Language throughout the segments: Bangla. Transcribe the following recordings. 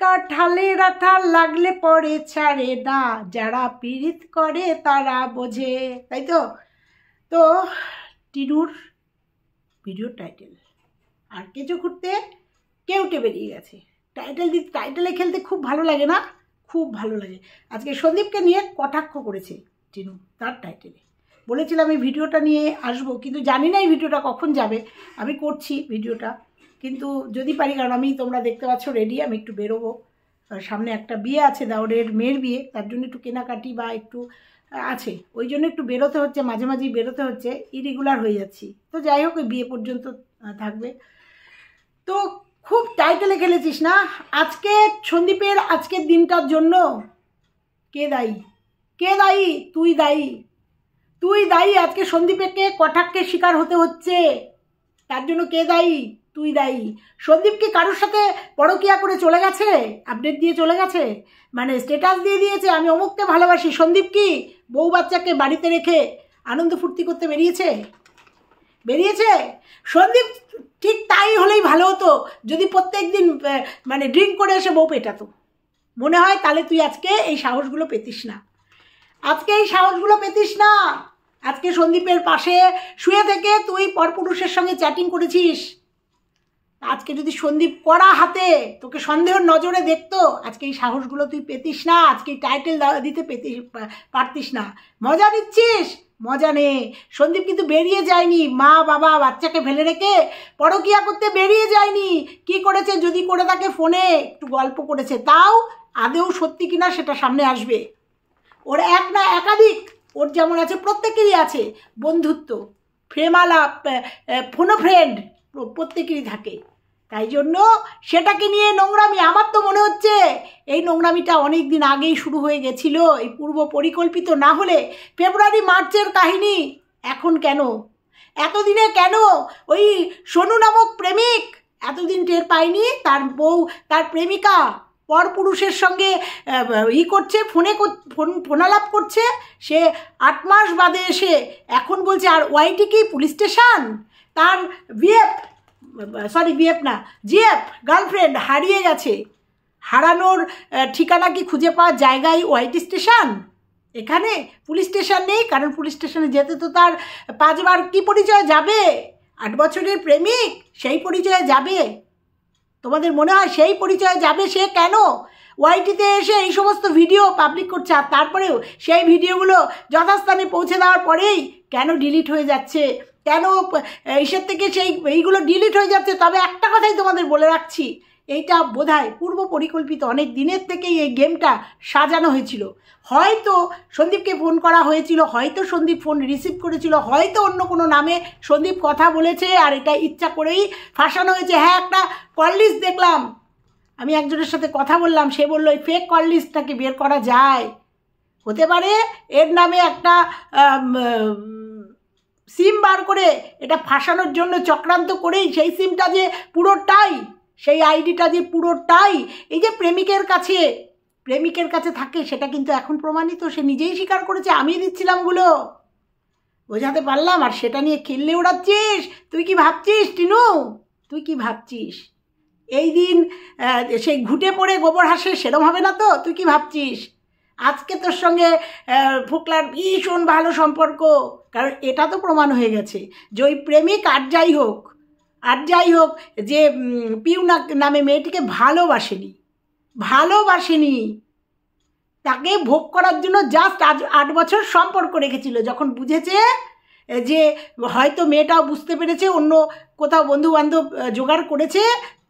কাঁঠালের আঠা লাগলে পরে ছাড়ে না, যারা পীড়িত করে তারা বোঝে। তাই তো? তো টিনুর ভিডিও টাইটেল আর কেঁচো খুঁড়তে কেউটে বেরিয়ে গেছে। টাইটেলে খেলতে খুব ভালো লাগে না? খুব ভালো লাগে। আজকে সন্দীপকে নিয়ে কটাক্ষ করেছে টিনু তার টাইটেলে। বলেছিলাম এই ভিডিওটা নিয়ে আসবো, কিন্তু জানি না এই ভিডিওটা কখন যাবে। আমি করছি ভিডিওটা, কিন্তু যদি পারি, কারণ আমি তোমরা দেখতে পাচ্ছ রেডি, আমি একটু বেরোবো। সামনে একটা বিয়ে আছে, দাওরের মেয়ের বিয়ে, তার জন্য একটু কেনাকাটি বা একটু আছে, ওই জন্য একটু বেরোতে হচ্ছে, মাঝে মাঝেই বেরোতে হচ্ছে, ইরেগুলার হয়ে যাচ্ছি। তো যাই হোক, ওই বিয়ে পর্যন্ত থাকবে। তো খুব টাইটেলে খেলেছিস না। আজকে সন্দীপের আজকের দিনটার জন্য কে দায়ী? কে দায়ী? তুই দায়ী। তুই দায়ী। আজকে সন্দীপকে কটাক্ষের শিকার হতে হচ্ছে, তার জন্য কে দায়ী? তুই দায়ী। সন্দীপ কি কারোর সাথে পরকিয়া করে চলে গেছে? আপডেট দিয়ে চলে গেছে, মানে স্ট্যাটাস দিয়ে দিয়েছে আমি অমুককে ভালোবাসি। সন্দীপ কি বউ বাচ্চাকে বাড়িতে রেখে আনন্দ ফুর্তি করতে বেরিয়েছে? সন্দীপ ঠিক তাই হলেই ভালো হতো, যদি প্রত্যেক দিন মানে ড্রিঙ্ক করে এসে বউ পেটাতো। মনে হয় তাহলে তুই আজকে এই সাহসগুলো পেতিস না। আজকে সন্দীপের পাশে শুয়ে থেকে তুই পরপুরুষের সঙ্গে চ্যাটিং করেছিস। আজকে যদি সন্দীপ কড়া হাতে তোকে সন্দেহের নজরে দেখতো, আজকে এই সাহসগুলো তুই পেতিস না, আজকে এই টাইটেল দিতে পারতিস না। মজা নিচ্ছিস? মজা নে। সন্দীপ কিন্তু বেরিয়ে যায়নি, মা বাবা বাচ্চাকে ফেলে রেখে পরকিয়া করতে বেরিয়ে যায়নি। কি করেছে? যদি করে তাকে ফোনে একটু গল্প করেছে, তাও আদেও সত্যি কিনা সেটা সামনে আসবে। ওর এক না একাধিক, ওর যেমন আছে প্রত্যেকেরই আছে বন্ধুত্ব, ফ্রেমালাপ, ফোনো ফ্রেন্ড প্রত্যেকেরই থাকে। তাই জন্য সেটাকে নিয়ে নোংরামি, আমার তো মনে হচ্ছে এই নোংরামিটা অনেক দিন আগেই শুরু হয়ে গেছিল। এই পূর্ব পরিকল্পিত না হলে ফেব্রুয়ারি মার্চের কাহিনী এখন কেন? এতদিনে কেন ওই সোনু নামক প্রেমিক এতদিন টের পায়নি তার বউ, তার প্রেমিকা পরপুরুষের সঙ্গে করছে, ফোনালাপ করছে? সে 8 মাস বাদে এসে এখন বলছে। আর ওয়াইটি কি পুলিশ স্টেশন? তার জিএফ গার্লফ্রেন্ড হারিয়ে গেছে, হারানোর ঠিকানা কি খুঁজে পাওয়ার জায়গায় ওয়াইটি স্টেশন? এখানে পুলিশ স্টেশন নেই, কারণ পুলিশ স্টেশনে যেতে তো তার 5 বার কি পরিচয় যাবে? 8 বছরের প্রেমিক সেই পরিচয়ে যাবে? তোমাদের মনে হয় সেই পরিচয়ে যাবে? সে কেন ওয়াইটিতে এসে এই সমস্ত ভিডিও পাবলিক করছে? আর তারপরেও সেই ভিডিওগুলো যথাস্থানে পৌঁছে দেওয়ার পরেই কেন ডিলিট হয়ে যাচ্ছে? কেন এইসব থেকে এইগুলো ডিলিট হয়ে যাচ্ছে? তবে একটা কথাই তোমাদের বলে রাখছি, এইটা বোধহয় পূর্ব পরিকল্পিত, অনেক দিনের থেকেই এই গেমটা সাজানো হয়েছিল। হয়তো সন্দীপকে ফোন করা হয়েছিল, হয়তো সন্দীপ ফোন রিসিভ করেছিল, হয়তো অন্য কোনো নামে সন্দীপ কথা বলেছে, আর এটা ইচ্ছা করেই ফাঁসানো হয়েছে। হ্যাঁ, একটা কল লিস্ট দেখলাম, আমি একজনের সাথে কথা বললাম, সে বললো এই ফেক কল লিস্টটাকে বের করা যায়, হতে পারে এর নামে একটা সিম বার করে এটা ফাঁসানোর জন্য চক্রান্ত করেই সেই সিমটা যে পুরোটাই, সেই আইডিটা যে পুরোটাই এই যে প্রেমিকের কাছে থাকে, সেটা কিন্তু এখন প্রমাণিত। সে নিজেই স্বীকার করেছে, আমি দিচ্ছিলাম গুলো। বোঝাতে পারলাম? আর সেটা নিয়ে খেললে ওড়াচ্ছিস। তুই কি ভাবছিস টিনু? তুই কি ভাবছিস এই দিন সেই ঘুটে পড়ে গোবর হাসে সেরম হবে না তো? তুই কি ভাবছিস আজকে তোর সঙ্গে ফোকলার ভীষণ ভালো সম্পর্ক? কারণ এটা তো প্রমাণ হয়ে গেছে যে ওই প্রেমিক আর যাই হোক যে পিউ নামে মেয়েটিকে ভালোবাসেনি, তাকে ভোগ করার জন্য জাস্ট 8 বছর সম্পর্ক রেখেছিল। যখন বুঝেছে যে হয়তো মেয়েটাও বুঝতে পেরেছে অন্য কোথাও বন্ধু বান্ধব জোগাড় করেছে,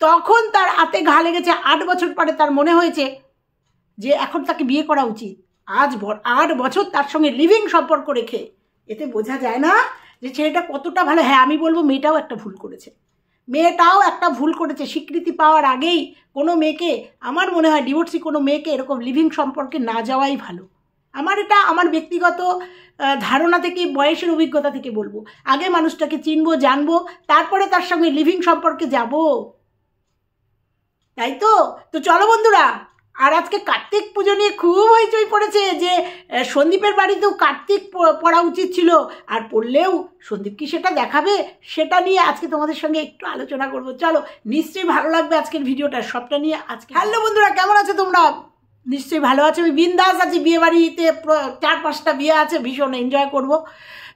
তখন তার হাতে ঘা লেগেছে। 8 বছর পরে তার মনে হয়েছে যে এখন তাকে বিয়ে করা উচিত। 8 বছর তার সঙ্গে লিভিং সম্পর্ক রেখে, এতে বোঝা যায় না যে ছেলেটা কতটা ভালো? হ্যাঁ, আমি বলবো মেয়েটাও একটা ভুল করেছে। স্বীকৃতি পাওয়ার আগেই কোনো মেয়েকে, আমার মনে হয় ডিভোর্সি কোনো মেয়েকে এরকম লিভিং সম্পর্কে না যাওয়াই ভালো। এটা আমার ব্যক্তিগত ধারণা থেকে, বয়সের অভিজ্ঞতা থেকে বলবো। আগে মানুষটাকে চিনবো, জানবো, তারপরে তার সঙ্গে লিভিং সম্পর্কে যাব। তাই তো চলো বন্ধুরা, আর আজকে কার্তিক পুজো নিয়ে খুব হইচই পড়েছে যে সন্দীপের বাড়িতেও কার্তিক পড়া উচিত ছিল, আর পড়লেও সন্দীপ কি সেটা দেখাবে, সেটা নিয়ে আজকে তোমাদের সঙ্গে একটু আলোচনা করব। চলো, নিশ্চয়ই ভালো লাগবে আজকের ভিডিওটা, সবটা নিয়ে আজকে। হ্যালো বন্ধুরা, কেমন আছো তোমরা? নিশ্চয়ই ভালো আছে। আমি বিন্দাস আছি, বিয়ে বাড়িতে 4-5টা বিয়ে আছে, ভীষণ এনজয় করব।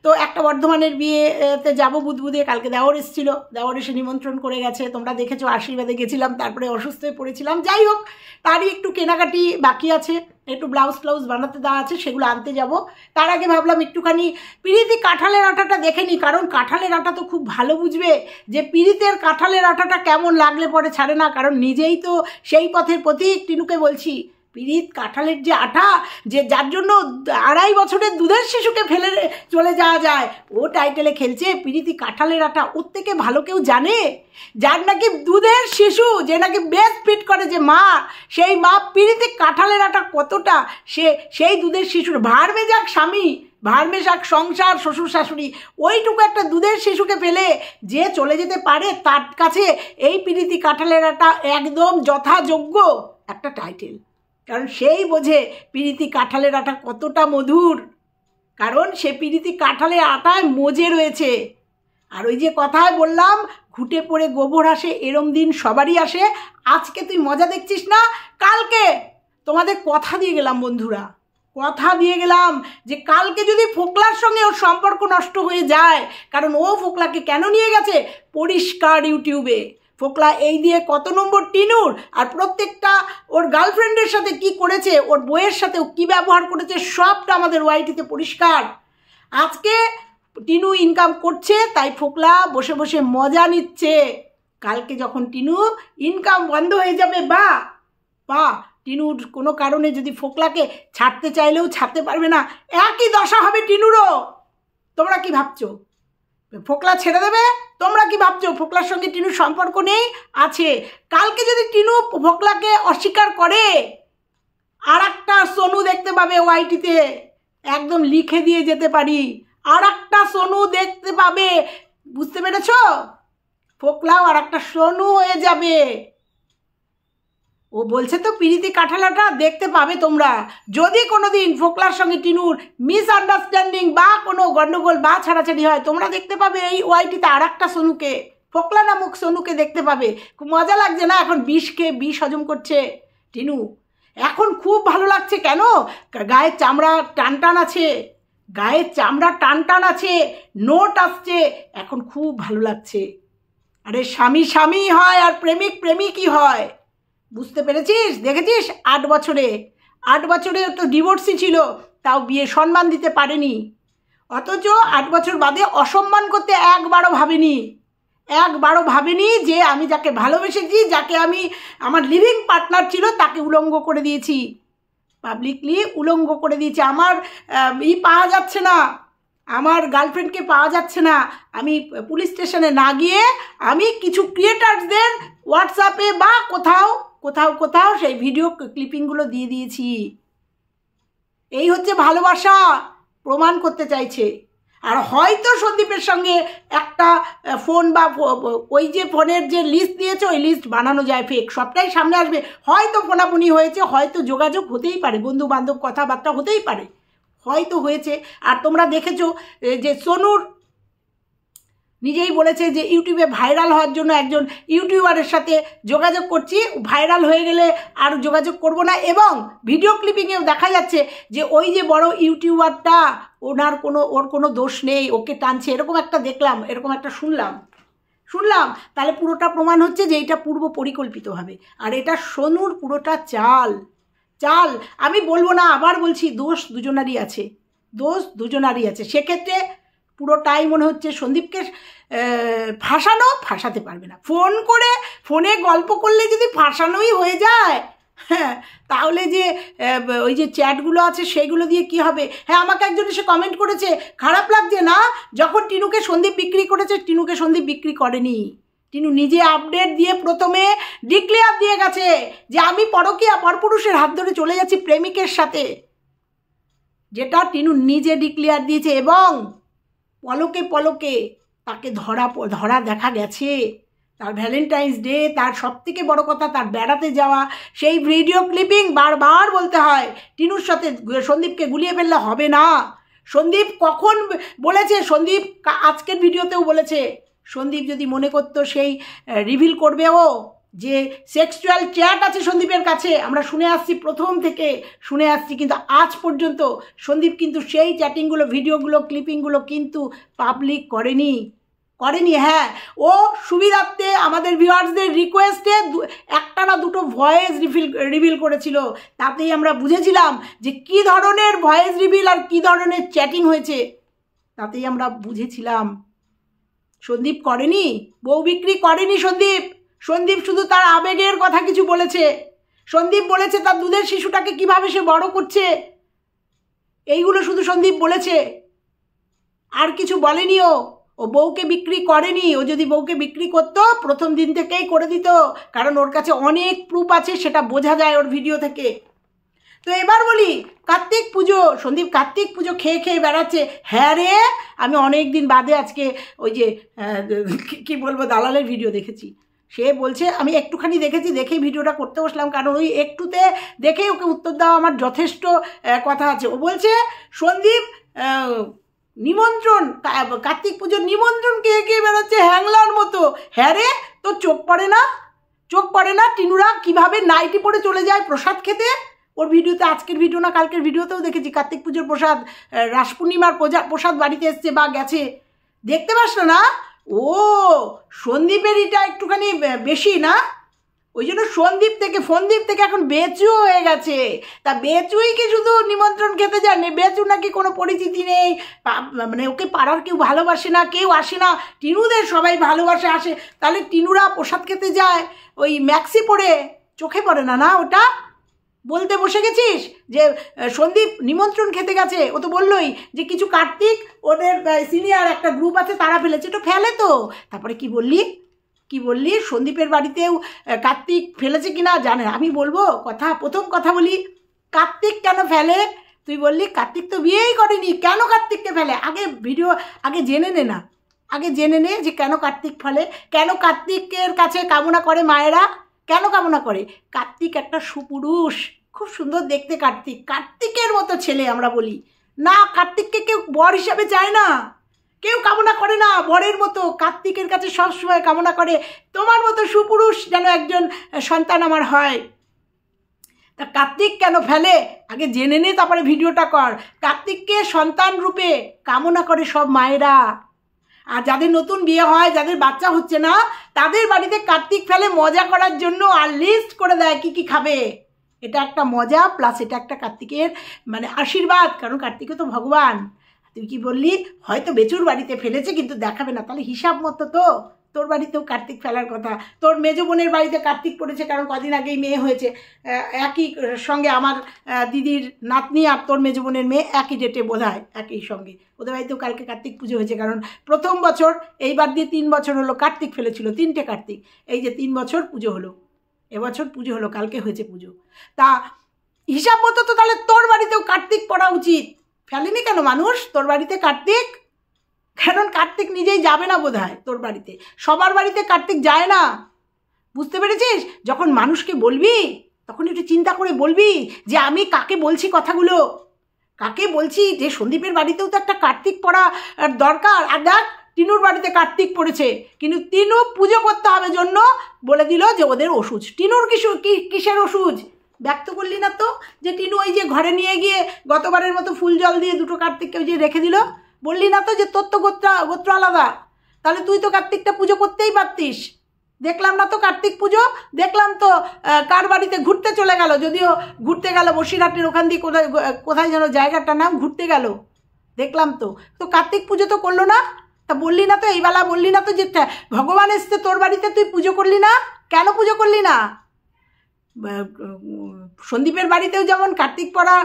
তো একটা বর্ধমানের বিয়েতে যাবো বুধবুধে, কালকে দেওর এসেছিল, দেওর এসে নিমন্ত্রণ করে গেছে, তোমরা দেখেছো, আশীর্বাদে গেছিলাম, তারপরে অসুস্থ হয়ে পড়েছিলাম। যাই হোক, তারই একটু কেনাকাটি বাকি আছে, একটু ব্লাউজ ফ্লাউজ বানাতে দেওয়া আছে, সেগুলো আনতে যাব। তার আগে ভাবলাম একটুখানি পিরিতি কাঁঠালের আটাটা দেখে নিই, কারণ কাঁঠালের আটা তো খুব ভালো বুঝবে যে পিরিতের কাঁঠালের আটাটা কেমন লাগলে পরে ছাড়ে না, কারণ নিজেই তো সেই পথের প্রতীক। টিনুকে বলছি, পিরিত কাঁঠালের যে আটা, যে যার জন্য 2.5 বছরের দুধের শিশুকে ফেলে চলে যাওয়া যায়, ও টাইটেলে খেলছে পিরিতি কাঁঠালের আটা। ওর থেকে ভালো কেউ জানে? যার নাকি দুধের শিশু, যে নাকি বেস্ট ফিট করে যে মা, সেই মা পিরিতি কাঁঠালের আটা কতটা, সেই দুধের শিশুর ভাড়মে যাক স্বামী, ভাড়মে যাক সংসার, শ্বশুর শাশুড়ি, ওইটুকু একটা দুধের শিশুকে ফেলে যে চলে যেতে পারে, তার কাছে এই পিরিতি কাঁঠালের আটা একদম যথাযোগ্য একটা টাইটেল। কারণ সেই বোঝে পিরিতি কাঁঠালের আটা কতটা মধুর, কারণ সে পিরিতি কাঁঠালের আটায় মজে রয়েছে। আর ওই যে কথায় বললাম, ঘুটে পড়ে গোবর আসে, এরম দিন সবারই আসে। আজকে তুই মজা দেখছিস না, কালকে তোমাদের কথা দিয়ে গেলাম বন্ধুরা, কথা দিয়ে গেলাম যে কালকে যদি ফোকলার সঙ্গে ওর সম্পর্ক নষ্ট হয়ে যায়, কারণ ও ফোকলাকে কেন নিয়ে গেছে পরিষ্কার ইউটিউবে, ফোকলা এই দিয়ে কত নম্বর টিনুর, আর প্রত্যেকটা ওর গার্লফ্রেন্ডের সাথে কি করেছে, ওর বইয়ের সাথেও কি ব্যবহার করেছে, সবটা আমাদের ওয়াইটিতে পরিষ্কার। আজকে টিনু ইনকাম করছে, তাই ফোকলা বসে বসে মজা নিচ্ছে। কালকে যখন টিনু ইনকাম বন্ধ হয়ে যাবে, বা টিনুর কোনো কারণে যদি ফোকলাকে ছাড়তে চাইলেও ছাড়তে পারবে না, একই দশা হবে টিনুরও। তোমরা কি ভাবছো ফোকলা ছেড়ে দেবে? তোমরা কি ভাবছো ফোকলার সঙ্গে টিনুর সম্পর্ক নেই? আছে। কালকে যদি টিনু ফোকলাকে অস্বীকার করে, আর একটা সোনু দেখতে পাবে ওয়াইটিতে, একদম লিখে দিয়ে যেতে পারি, আর একটা সোনু দেখতে পাবে। বুঝতে পেরেছ? ফোকলাও আর একটা সোনু হয়ে যাবে। ও বলছে তো পিরিতি কাঁঠালাটা দেখতে পাবে তোমরা। যদি কোনো দিন ফোকলার সঙ্গে টিনুর মিসআন্ডারস্ট্যান্ডিং বা কোনো গণ্ডগোল বা ছাড়াছাড়ি হয়, তোমরা দেখতে পাবে এই ওয়াইটিতে আর একটা সোনুকে, ফোকলা নামক সোনুকে দেখতে পাবে। খুব মজা লাগছে না? এখন বিষ হজম করছে টিনু, এখন খুব ভালো লাগছে। কেন? গায়ের চামড়া টানটান আছে, গায়ের চামড়া টানটান আছে, নোট আসছে, এখন খুব ভালো লাগছে। আরে স্বামী স্বামী হয় আর প্রেমিক প্রেমিকই হয়। বুঝতে পেরেছিস? দেখেছিস 8 বছরে তো ডিভোর্সই ছিল, তাও বিয়ে সম্মান দিতে পারেনি। অথচ 8 বছর বাদে অসম্মান করতে একবারও ভাবেনি যে আমি যাকে ভালোবেসেছি, যাকে আমি আমার লিভিং পার্টনার ছিল, তাকে উলঙ্গ করে দিয়েছি, পাবলিকলি উলঙ্গ করে দিয়েছি। আমার পাওয়া যাচ্ছে না, আমার গার্লফ্রেন্ডকে পাওয়া যাচ্ছে না, আমি পুলিশ স্টেশনে না গিয়ে আমি কিছু ক্রিয়েটারদের হোয়াটসঅ্যাপে বা কোথাও সেই ভিডিও ক্লিপিংগুলো দিয়ে দিয়েছি। এই হচ্ছে ভালোবাসা, প্রমাণ করতে চাইছে। আর হয়তো সন্দীপের সঙ্গে একটা ফোন বা ওই যে ফোনের যে লিস্ট দিয়েছে, ওই লিস্ট বানানো যায়, ফেক, সবটাই সামনে আসবে। হয়তো ফোনাফোনি হয়েছে, হয়তো যোগাযোগ হতেই পারে, বন্ধু বান্ধব কথাবার্তা হতেই পারে, হয়তো হয়েছে। আর তোমরা দেখেছো যে সোনুর নিজেই বলেছে যে ইউটিউবে ভাইরাল হওয়ার জন্য একজন ইউটিউবারের সাথে যোগাযোগ করছি, ভাইরাল হয়ে গেলে আর যোগাযোগ করব না। এবং ভিডিও ক্লিপিংয়েও দেখা যাচ্ছে যে ওই যে বড় ইউটিউবারটা, ওর কোনো দোষ নেই, ওকে টানছে, এরকম একটা দেখলাম, এরকম একটা শুনলাম। তাহলে পুরোটা প্রমাণ হচ্ছে যে এটা পূর্ব পরিকল্পিতভাবে। আর এটা সোনুর পুরোটা চাল। আমি বলবো না, আবার বলছি, দোষ দুজনারই আছে। সেক্ষেত্রে পুরোটাই মনে হচ্ছে সন্দীপকে ফাঁসাতে পারবে না। ফোনে গল্প করলে যদি ফাঁসানোই হয়ে যায়, হ্যাঁ, তাহলে যে ওই যে চ্যাটগুলো আছে সেইগুলো দিয়ে কি হবে? হ্যাঁ, আমাকে একজন এসে কমেন্ট করেছে, খারাপ লাগছে না যখন টিনুকে সন্দীপ বিক্রি করেছে? টিনুকে সন্দীপ বিক্রি করেনি, টিনু নিজে আপডেট দিয়ে প্রথমে ডিক্লেয়ার দিয়ে গেছে যে আমি পরপুরুষের হাত ধরে চলে যাচ্ছি প্রেমিকের সাথে, যেটা টিনু নিজে ডিক্লেয়ার দিয়েছে। এবং পলকে তাকে ধরা দেখা গেছে, তার ভ্যালেন্টাইন্স ডে, তার সবথেকে বড় কথা তার বেড়াতে যাওয়া, সেই ভিডিও ক্লিপিং বারবার বলতে হয়। টিনুর সাথে সন্দীপকে গুলিয়ে ফেললে হবে না। সন্দীপ কখন বলেছে, সন্দীপ আজকের ভিডিওতেও বলেছে, সন্দীপ যদি মনে করতো সেই রিভিল করবে ও যে সেক্সুয়াল চ্যাট আছে সন্দীপের কাছে, আমরা শুনে আসছি, প্রথম থেকে শুনে আসছি, কিন্তু আজ পর্যন্ত সন্দীপ কিন্তু সেই চ্যাটিংগুলো, ভিডিওগুলো, ক্লিপিংগুলো কিন্তু পাবলিক করেনি। হ্যাঁ, ও সুবিধার্থে আমাদের ভিউয়ার্সদের রিকোয়েস্টে একটা না দুটো ভয়েস রিভিল করেছিল। তাতেই আমরা বুঝেছিলাম যে কী ধরনের ভয়েস রিভিল আর কী ধরনের চ্যাটিং হয়েছে, তাতেই আমরা বুঝেছিলাম। সন্দীপ করেনি, বউ বিক্রি করেনি সন্দীপ শুধু তার আবেগের কথা কিছু বলেছে। সন্দীপ বলেছে তার দুধের শিশুটাকে কিভাবে সে বড় করছে, এইগুলো শুধু সন্দীপ বলেছে, আর কিছু বলেনি। ও বউকে বিক্রি করেনি। ও যদি বউকে বিক্রি করতো প্রথম দিন থেকেই করে দিত, কারণ ওর কাছে অনেক প্রুফ আছে, সেটা বোঝা যায় ওর ভিডিও থেকে। তো এবার বলি, কার্তিক পুজো, সন্দীপ কার্তিক পুজো খেয়ে বেড়াচ্ছে। হ্যাঁ রে, আমি অনেক দিন বাদে আজকে ওই যে কি বলবো, দালালের ভিডিও দেখেছি। সে বলছে, আমি একটুখানি দেখেছি, দেখেই ভিডিওটা করতে বসলাম, কারণ ওই একটুতে দেখেই ওকে উত্তর দেওয়া আমার যথেষ্ট কথা আছে। ও বলছে সন্দীপ নিমন্ত্রণ, কার্তিক পুজোর নিমন্ত্রণ কে বেরোচ্ছে হ্যাংলার মতো। হ্যাঁ রে, তোর চোখ পড়ে না টিনুরা কিভাবে নাইটি পরে চলে যায় প্রসাদ খেতে। ওর ভিডিওতে, আজকের ভিডিও না কালকের ভিডিওতেও দেখেছি, কার্তিক পুজোর প্রসাদ, রাস পূর্ণিমার প্রসাদ বাড়িতে এসছে বা গেছে, দেখতে পাস না? ও সন্দীপের এটা একটুখানি বেশি না, ওই জন্য ফন্দীপ থেকে এখন বেচু হয়ে গেছে। তা বেচুই কি শুধু নিমন্ত্রণ খেতে যায়নি? বেচু নাকি কোনো পরিচিতি নেই, মানে ওকে পাড়ার কেউ ভালোবাসে না, কেউ আসে না, টিনুদের সবাই ভালোবাসে আসে। তাহলে টিনুরা প্রসাদ খেতে যায় ওই ম্যাক্সি পরে, চোখে পড়ে না? ওটা বলতে বসে গেছিস যে সন্দীপ নিমন্ত্রণ খেতে গেছে। ও তো বললোই যে কিছু কার্তিক, ওদের সিনিয়র একটা গ্রুপ আছে, তারা ফেলেছে। তো ফেলে তো, তারপরে কি বললি সন্দীপের বাড়িতেও কার্তিক ফেলেছে কিনা জানে। আমি বলবো প্রথম কথা বলি, কার্তিক কেন ফেলে? তুই বললি কার্তিক তো বিয়েই করেনি, কেন কার্তিককে ফেলে? আগে জেনে নে যে কেন কার্তিক ফেলে, কেন কার্তিকের কাছে কামনা করে মায়েরা, কেন কামনা করে? কার্তিক একটা সুপুরুষ, খুব সুন্দর দেখতে কার্তিকের মতো ছেলে। আমরা বলি না, কার্তিককে কেউ বর হিসাবে চায় না, কেউ কামনা করে না বরের মতো। কার্তিকের কাছে সবসময় কামনা করে তোমার মতো সুপুরুষ যেন একজন সন্তান আমার হয়। তা কার্তিক কেন ফেলে আগে জেনে নে, তারপরে ভিডিওটা কর। কার্তিককে সন্তান রূপে কামনা করে সব মায়েরা। আর যাদের নতুন বিয়ে হয়, যাদের বাচ্চা হচ্ছে না, তাদের বাড়িতে কার্তিক ফেলে মজা করার জন্য, আর লিস্ট করে দেয় কি খাবে। এটা একটা মজা, প্লাস এটা একটা কার্তিকের মানে আশীর্বাদ, কারণ কার্তিকও তো ভগবান। তুই কি বললি হয়তো বেচুর বাড়িতে ফেলেছে কিন্তু দেখাবে না, তাহলে হিসাব মতো তো তোর বাড়িতেও কার্তিক ফেলার কথা। তোর মেজ বোনের বাড়িতে কার্তিক পড়েছে, কারণ কদিন আগেই মেয়ে হয়েছে, একই সঙ্গে আমার দিদির নাতনি আর তোর মেজ বোনের মেয়ে একই ডেটে বোধহয়, একই সঙ্গে ওদের বাড়িতেও কালকে কার্তিক পুজো হয়েছে। কারণ প্রথম বছর, এইবার দিয়ে 3 বছর হলো কার্তিক ফেলেছিল, 3টে কার্তিক, এই যে 3 বছর পুজো হলো, এবছর পুজো হলো, কালকে হয়েছে পুজো। তা হিসাব মতো তো তাহলে তোর বাড়িতেও কার্তিক পড়া উচিত। ফেলেনি কেন মানুষ তোর বাড়িতে কার্তিক? কারণ কার্তিক নিজেই যাবে না বোধহয় তোর বাড়িতে, সবার বাড়িতে কার্তিক যায় না, বুঝতে পেরেছিস? যখন মানুষকে বলবি তখন একটু চিন্তা করে বলবি যে আমি কাকে বলছি কথাগুলো, কাকে বলছি যে সন্দীপের বাড়িতেও তো একটা কার্তিক পড়া দরকার। আর দেখ টিনুর বাড়িতে কার্তিক পড়েছে, কিন্তু টিনু পুজো করতে হবে জন্য বলে দিল যে ওদের ওষুধ। টিনুর কিসের ওষুধ ব্যক্ত করলি না তো? যে টিনু ওই যে ঘরে নিয়ে গিয়ে গতবারের মতো ফুল জল দিয়ে 2টো কার্তিককে ওই যে রেখে দিল, বললি না তো যে তোর তো গোত্র আলাদা, তাহলে তুই তো কার্তিকটা পুজো করতেই পারতিস। দেখলাম না তো কার্তিক পুজো, দেখলাম তো কার বাড়িতে ঘুরতে চলে গেল, যদিও ঘুরতে গেল বসিরহাটের ওখান দিয়ে কোথায় যেন জায়গাটার নাম, ঘুরতে গেল, দেখলাম তো। তো কার্তিক পুজো তো করলো না, তা বললি না তো এইবেলা, বললি না তো যে ভগবান এসছে তোর বাড়িতে, তুই পুজো করলি না, কেন পুজো করলি না? সন্দীপের বাড়িতেও যেমন কার্তিক পড়া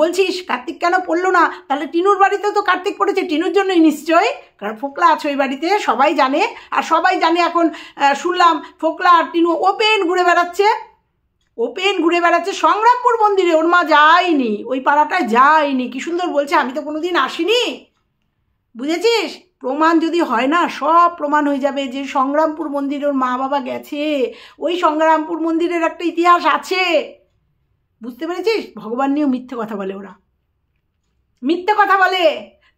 বলছিস, কার্তিক কেন পড়লো না? তাহলে টিনুর বাড়িতেও তো কার্তিক পড়েছে, টিনুর জন্যই নিশ্চয়ই, কারণ ফোকলা আছে ওই বাড়িতে, সবাই জানে। আর সবাই জানে এখন শুনলাম ফোকলা আর টিনু ওপেন ঘুরে বেড়াচ্ছে সংগ্রামপুর মন্দিরে। ওর মা যায়নি, ওই পাড়াটায় যায়নি, কি সুন্দর বলছে আমি তো কোনোদিন আসিনি, বুঝেছিস? প্রমাণ যদি হয় না, সব প্রমাণ হয়ে যাবে যে সংগ্রামপুর মন্দিরে ওর মা বাবা গেছে, ওই সংগ্রামপুর মন্দিরের একটা ইতিহাস আছে, বুঝতে পেরেছিস? ভগবান নিয়েও মিথ্যে কথা বলে, ওরা মিথ্যে কথা বলে।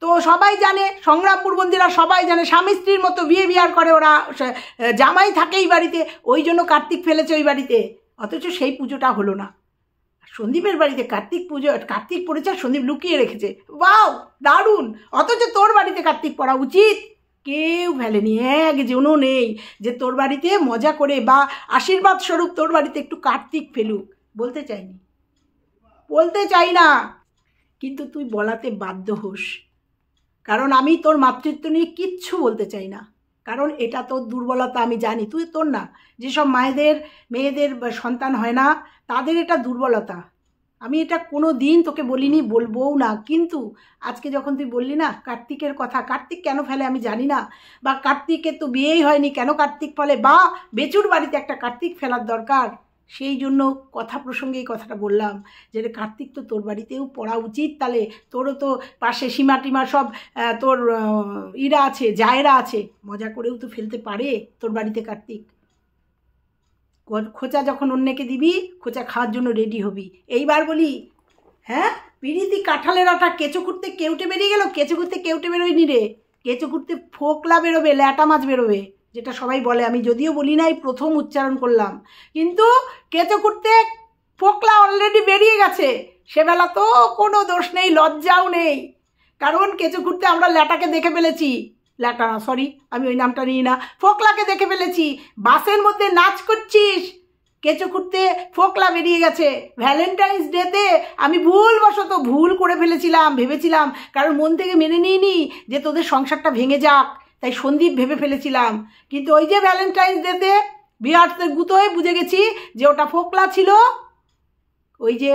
তো সবাই জানে সংগ্রামপুর মন্দির, আর সবাই জানে স্বামী স্ত্রীর মতো বিহেভিয়ার করে ওরা, জামাই থাকে এই বাড়িতে, ওই জন্য কার্তিক ফেলেছে ওই বাড়িতে, অথচ সেই পুজোটা হলো না। সন্দীপের বাড়িতে কার্তিক পুজো, কার্তিক পড়েছে আর সন্দীপ লুকিয়ে রেখেছে, বাও দারুণ, অথচ তোর বাড়িতে কার্তিক পড়া উচিত, কেউ ফেলেনি, একজনও নেই যে তোর বাড়িতে মজা করে বা আশীর্বাদ স্বরূপ তোর বাড়িতে একটু কার্তিক ফেলুক, বলতে চাইনি, বলতে চাই না, কিন্তু তুই বলাতে বাধ্য হোস, কারণ আমি তোর মাতৃত্ব নিয়ে কিচ্ছু বলতে চাই না, কারণ এটা তোর দুর্বলতা আমি জানি, তুই তোর না, যেসব মেয়েদের সন্তান হয় না তাদের এটা দুর্বলতা, আমি এটা কোনো দিন তোকে বলিনি, বলবোও না, কিন্তু আজকে যখন তুই বললি না কার্তিকের কথা, কার্তিক কেন ফেলে আমি জানি না, বা কার্তিকের তো বিয়েই হয়নি, কেন কার্তিক ফেলে, বা বেচুর বাড়িতে একটা কার্তিক ফেলার দরকার, সেই জন্য কথা প্রসঙ্গে এই কথাটা বললাম যে কার্তিক তো তোর বাড়িতেও পড়া উচিত, তাহলে তোরও তো পাশে সীমা টিমা সব তোর ইরা আছে, জায়েরা আছে, মজা করেও তো ফেলতে পারে তোর বাড়িতে কার্তিক। খোঁচা যখন অন্যকে দিবি, খোঁচা খাওয়ার জন্য রেডি হবি। এইবার বলি, হ্যাঁ পিরিতি কাঁঠালের আটা কেঁচো করতে কেউটে বেরিয়ে গেল, কেঁচো করতে কেউটে বেরোয়নি রে, কেঁচো করতে ফোকলা বেরোবে, ল্যাটা মাছ বেরোবে, যেটা সবাই বলে, আমি যদিও বলি নাই, প্রথম উচ্চারণ করলাম, কিন্তু কেঁচো করতে ফোকলা অলরেডি বেরিয়ে গেছে, সেবেলা তো কোনো দোষ নেই, লজ্জাও নেই, কারণ কেঁচো করতে আমরা ল্যাটাকে দেখে ফেলেছি, ল্যাটা না সরি আমি ওই নামটা নিই না, ফোকলাকে দেখে ফেলেছি, বাসের মধ্যে নাচ করছিস, কেঁচো খুঁড়তে ফোকলা বেরিয়ে গেছে। ভ্যালেন্টাইন্স ডেতে আমি ভুলবশত ভুল করে ফেলেছিলাম, ভেবেছিলাম, কারণ মন থেকে মেনে নিইনি যে তোদের সংসারটা ভেঙে যাক, তাই সন্দীপ ভেবে ফেলেছিলাম, কিন্তু ওই যে ভ্যালেন্টাইন্স ডেতে বিহার্সের গুতো হয়ে বুঝে গেছি যে ওটা ফোকলা ছিল, ওই যে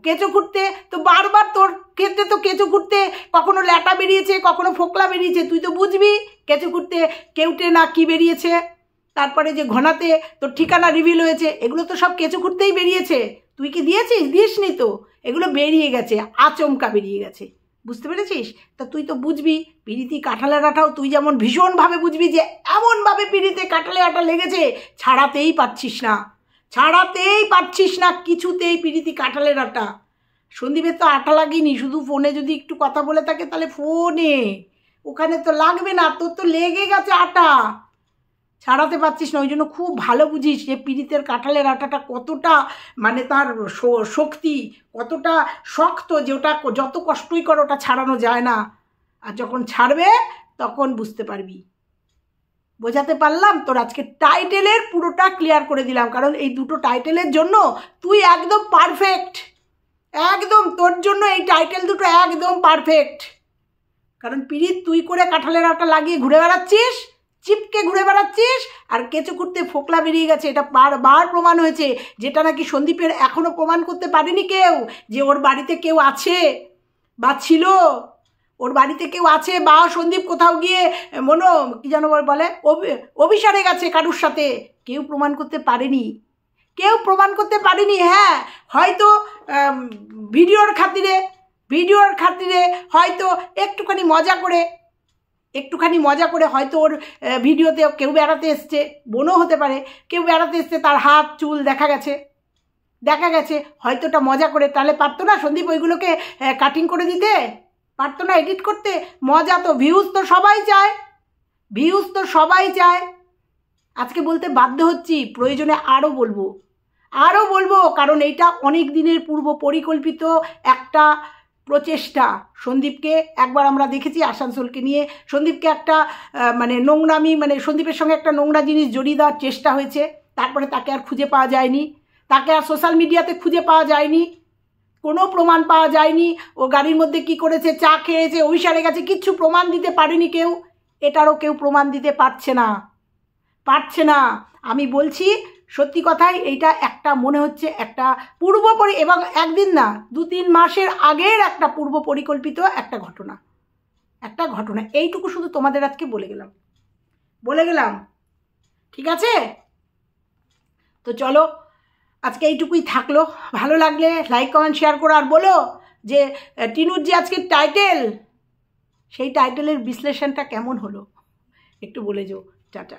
কেঁচো খুঁড়তে, তো বারবার তোর ক্ষেত্রে তো কেঁচো খুঁড়তে কখনো ল্যাটা বেরিয়েছে, কখনো ফোকলা বেরিয়েছে, তুই তো বুঝবি কেঁচো খুঁড়তে কেউটে না কি বেরিয়েছে, তারপরে যে ঘনাতে তোর ঠিকানা রিভিল হয়েছে, এগুলো তো সব কেঁচো খুঁড়তেই বেরিয়েছে, তুই কি দিয়েছিস? দিসনি তো, এগুলো বেরিয়ে গেছে, আচমকা বেরিয়ে গেছে, বুঝতে পেরেছিস? তা তুই তো বুঝবি পিরিতি কাঁঠালের আটাও তুই যেমন ভীষণভাবে বুঝবি যে এমনভাবে পিরিতে কাঁঠালের আটা লেগেছে, ছাড়াতেই পারছিস না, ছাড়াতেই পারছিস না কিছুতেই পিরিতি কাঁঠালের আটা। সন্দীপের তো আটা লাগেনি, শুধু ফোনে যদি একটু কথা বলে থাকে তাহলে ফোনে, ওখানে তো লাগবে না, তোর তো লেগে গেছে আটা, ছাড়াতে পারছিস না, ওই জন্য খুব ভালো বুঝিস যে পিরিতের কাঁঠালের আটাটা কতটা, মানে তার শক্তি কতটা শক্ত, যে ওটা যত কষ্টই কর ওটা ছাড়ানো যায় না, আর যখন ছাড়বে তখন বুঝতে পারবি। বোঝাতে পারলাম? তোর আজকে টাইটেলের পুরোটা ক্লিয়ার করে দিলাম, কারণ এই দুটো টাইটেলের জন্য তুই একদম পারফেক্ট, একদম তোর জন্য এই টাইটেল দুটো একদম পারফেক্ট, কারণ পিরিত তুই করে কাঁঠালের আটা লাগিয়ে ঘুরে বেড়াচ্ছিস, চিপকে ঘুরে বেড়াচ্ছিস, আর কেঁচো করতে ফোকলা বেরিয়ে গেছে, এটা বারবার প্রমাণ হয়েছে, যেটা নাকি সন্দীপের এখনও প্রমাণ করতে পারেনি কেউ, যে ওর বাড়িতে কেউ আছে বা ছিল, ওর বাড়িতে কেউ আছে, বা সন্দীপ কোথাও গিয়ে কি যেন বলে অভিসারে গেছে কারুর সাথে, কেউ প্রমাণ করতে পারেনি, কেউ প্রমাণ করতে পারেনি। হ্যাঁ হয়তো ভিডিওর খাতিরে হয়তো একটুখানি মজা করে হয়তো ওর ভিডিওতে কেউ বেড়াতে এসছে, বোনও হতে পারে, কেউ বেড়াতে এসছে, তার হাত চুল দেখা গেছে, হয়তো ওটা মজা করে, তাহলে পারতো না সন্দীপ ওইগুলোকে কাটিং করে দিতে, পারতো না এডিট করতে? মজা তো, ভিউজ তো সবাই চায়, আজকে বলতে বাধ্য হচ্ছি, প্রয়োজনে আরও বলবো, কারণ এইটা অনেক দিনের পূর্ব পরিকল্পিত একটা প্রচেষ্টা। সন্দীপকে একবার আমরা দেখেছি আসানসোলকে নিয়ে, সন্দীপকে একটা সন্দীপের সঙ্গে একটা নোংরা জিনিস জড়িয়ে দেওয়ার চেষ্টা হয়েছে, তারপরে তাকে আর খুঁজে পাওয়া যায়নি, তাকে আর সোশ্যাল মিডিয়াতে খুঁজে পাওয়া যায়নি, কোনো প্রমাণ পাওয়া যায়নি, ও গাড়ির মধ্যে কি করেছে, চা খেয়েছে, অভিসারে গেছে, কিচ্ছু প্রমাণ দিতে পারেনি কেউ, এটারও কেউ প্রমাণ দিতে পারছে না। আমি বলছি সত্যি কথাই, এইটা একটা মনে হচ্ছে একটা এবং একদিন না 2-3 মাসের আগের একটা পূর্ব পরিকল্পিত একটা ঘটনা, এইটুকু শুধু তোমাদের আজকে বলে গেলাম, ঠিক আছে? তো চলো আজকে এইটুকুই থাকলো, ভালো লাগলে লাইক কমেন্ট শেয়ার করো, আর বলো যে টিনুর যে আজকে টাইটেল সেই টাইটেলের বিশ্লেষণটা কেমন হলো একটু বলে যাও। টাটা।